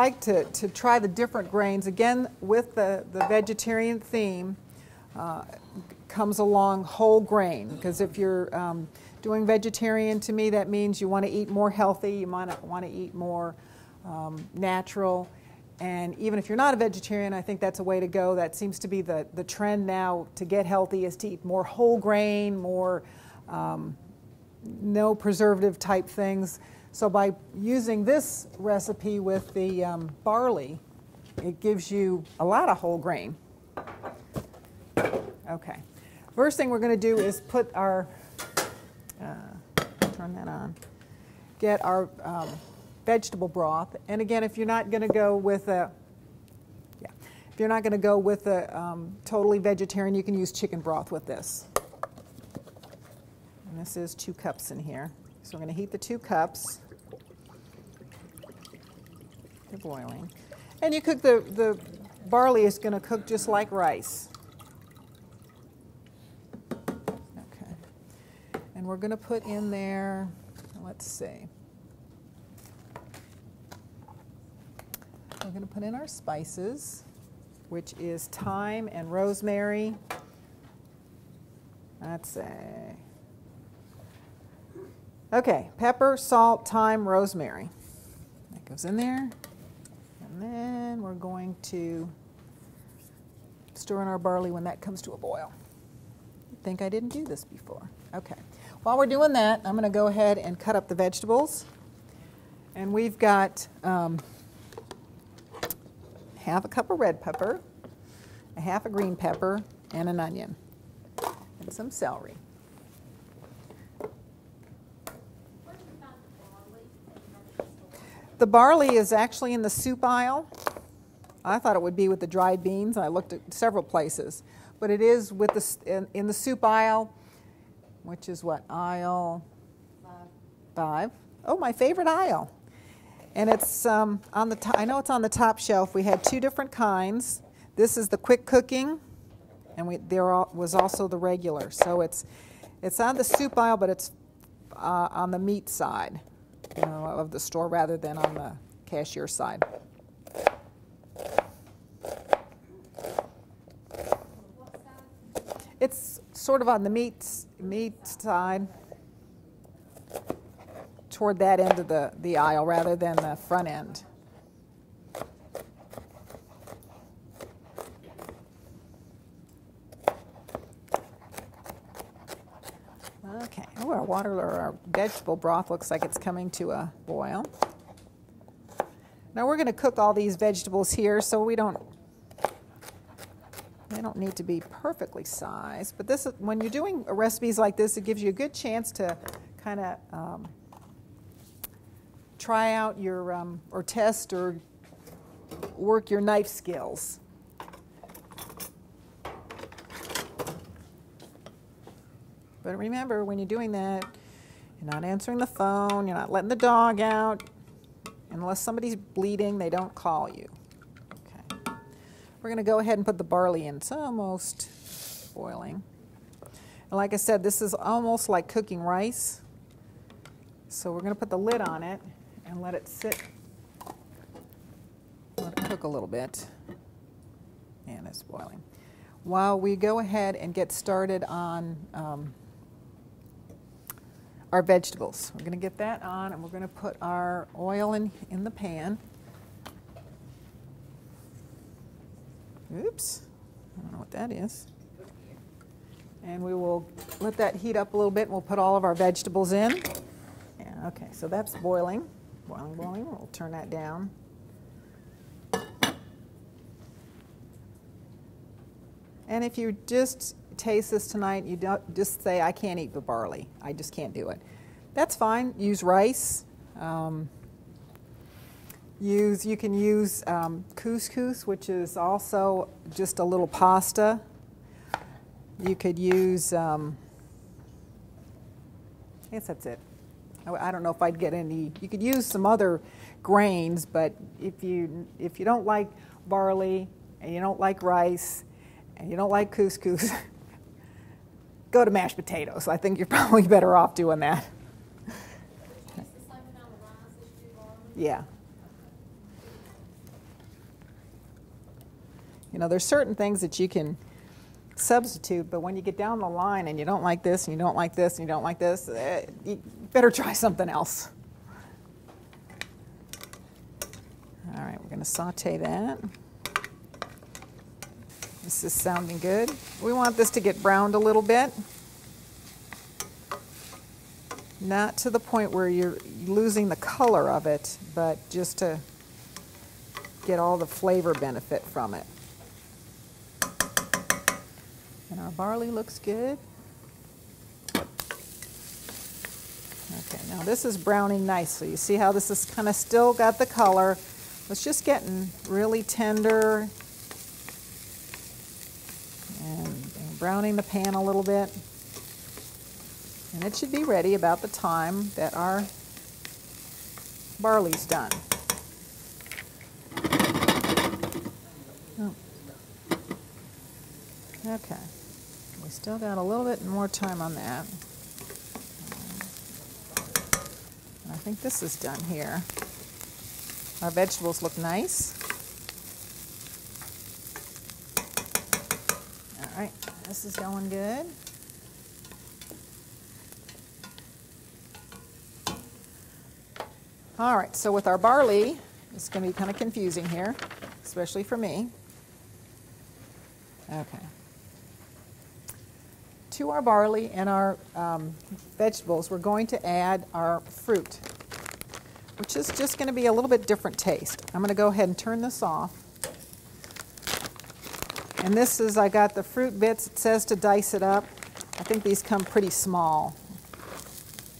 like to try the different grains. Again, with the vegetarian theme comes along whole grain, because if you're doing vegetarian, to me that means you want to eat more healthy, you want to eat more natural. And even if you're not a vegetarian, I think that's a way to go. That seems to be the trend now to get healthy, is to eat more whole grain, more no preservative type things. So by using this recipe with the barley, it gives you a lot of whole grain. Okay. First thing we're going to do is put our, turn that on, get our vegetable broth. And again, if you're not going to go with a, if you're not going to go with a totally vegetarian, you can use chicken broth with this. And this is 2 cups in here. So we're going to heat the 2 cups. They're boiling. And you cook the barley is going to cook just like rice. Okay. And we're going to put in there, let's see. We're going to put in our spices, which is thyme and rosemary. Let's see. Okay, pepper, salt, thyme, rosemary. That goes in there. And then we're going to stir in our barley when that comes to a boil. I think I didn't do this before. Okay. While we're doing that, I'm going to go ahead and cut up the vegetables. And we've got half a cup of red pepper, a half a green pepper, and an onion, and some celery. The barley is actually in the soup aisle. I thought it would be with the dried beans. I looked at several places, but it is with the in the soup aisle, which is what, aisle 5? Oh, my favorite aisle. And it's on the top. I know it's on the top shelf. We had 2 different kinds. This is the quick cooking, and there was also the regular. So it's on the soup aisle, but it's on the meat side, of the store rather than on the cashier side. It's sort of on the meat side, toward that end of the aisle rather than the front end. Okay, our vegetable broth looks like it's coming to a boil. Now we're going to cook all these vegetables here, so they don't need to be perfectly sized. But this, when you're doing recipes like this, it gives you a good chance to kind of try out your, or test or work your knife skills. But remember, when you're doing that, you're not answering the phone, you're not letting the dog out. Unless somebody's bleeding, they don't call you. Okay. We're going to go ahead and put the barley in. It's almost boiling. And like I said, this is almost like cooking rice. So we're going to put the lid on it and let it sit, let it cook a little bit. And it's boiling. While we go ahead and get started on our vegetables. We're going to get that on, and we're going to put our oil in the pan. Oops, I don't know what that is. And we will let that heat up a little bit, and we'll put all of our vegetables in. Yeah, okay, so that's boiling. Boiling, boiling. We'll turn that down. And if you just taste this tonight, you don't just say, I can't eat the barley. I just can't do it. That's fine. Use rice. You can use couscous, which is also just a little pasta. You could use, I guess that's it. I don't know if I'd get any. You could use some other grains, but if you don't like barley and you don't like rice and you don't like couscous, go to mashed potatoes. I think you're probably better off doing that. Yeah. You know, there's certain things that you can substitute, but when you get down the line and you don't like this, and you don't like this, and you don't like this, you better try something else. All right, we're going to saute that. This is sounding good. We want this to get browned a little bit. Not to the point where you're losing the color of it, but just to get all the flavor benefit from it. And our barley looks good. Okay, now this is browning nicely. You see how this is kind of still got the color. It's just getting really tender and browning the pan a little bit. And it should be ready about the time that our barley's done. Oh. Okay. We still got a little bit more time on that. I think this is done here. Our vegetables look nice. All right, this is going good. All right, so with our barley, it's going to be kind of confusing here, especially for me. Okay. To our barley and our vegetables, we're going to add our fruit, which is just going to be a little bit different taste. I'm going to go ahead and turn this off. And this is, I got the fruit bits. It says to dice it up. I think these come pretty small.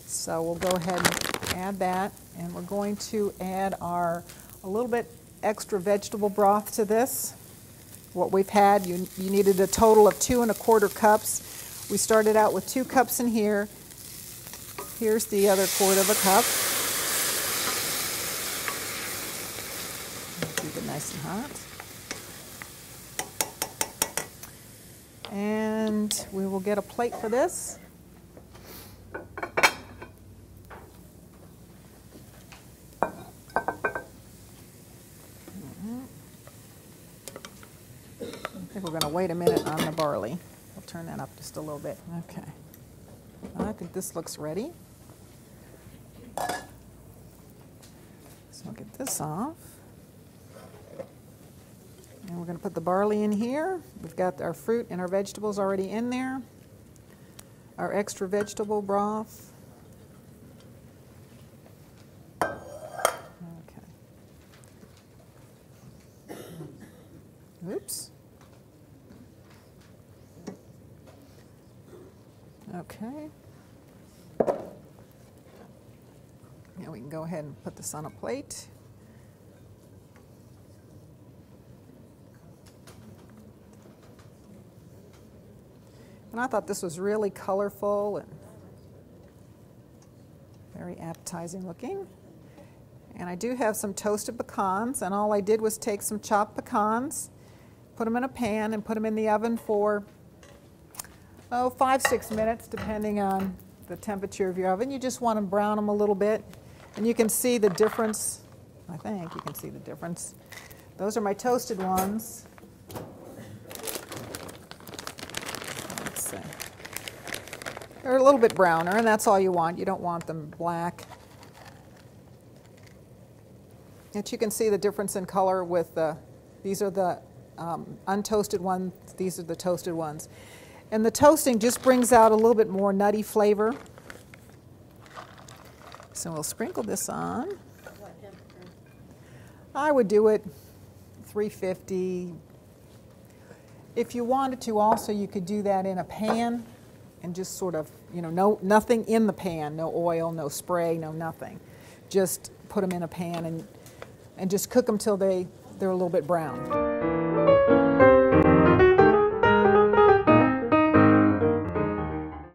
So we'll go ahead and add that. And we're going to add a little bit extra vegetable broth to this. What we've had, you needed a total of 2 1/4 cups. We started out with 2 cups in here. Here's the other 1/4 cup. Keep it nice and hot. And we will get a plate for this. I think we're going to wait a minute on the barley. We'll turn that up just a little bit. Okay. I think this looks ready. So I'll get this off. And we're going to put the barley in here. We've got our fruit and our vegetables already in there. Our extra vegetable broth. Okay. Oops. Okay. Now we can go ahead and put this on a plate. And I thought this was really colorful and very appetizing looking. And I do have some toasted pecans, and all I did was take some chopped pecans, put them in a pan, and put them in the oven for 5-6 minutes, depending on the temperature of your oven. You just want to brown them a little bit, and you can see the difference. I think you can see the difference. Those are my toasted ones. Let's see. They're a little bit browner, and that's all you want. You don't want them black. And you can see the difference in color with these are the untoasted ones. These are the toasted ones. And the toasting just brings out a little bit more nutty flavor. So we'll sprinkle this on. What temperature? I would do it 350. If you wanted to also, you could do that in a pan and just sort of, nothing in the pan, no oil, no spray, no nothing. Just put them in a pan and just cook them till they're a little bit brown.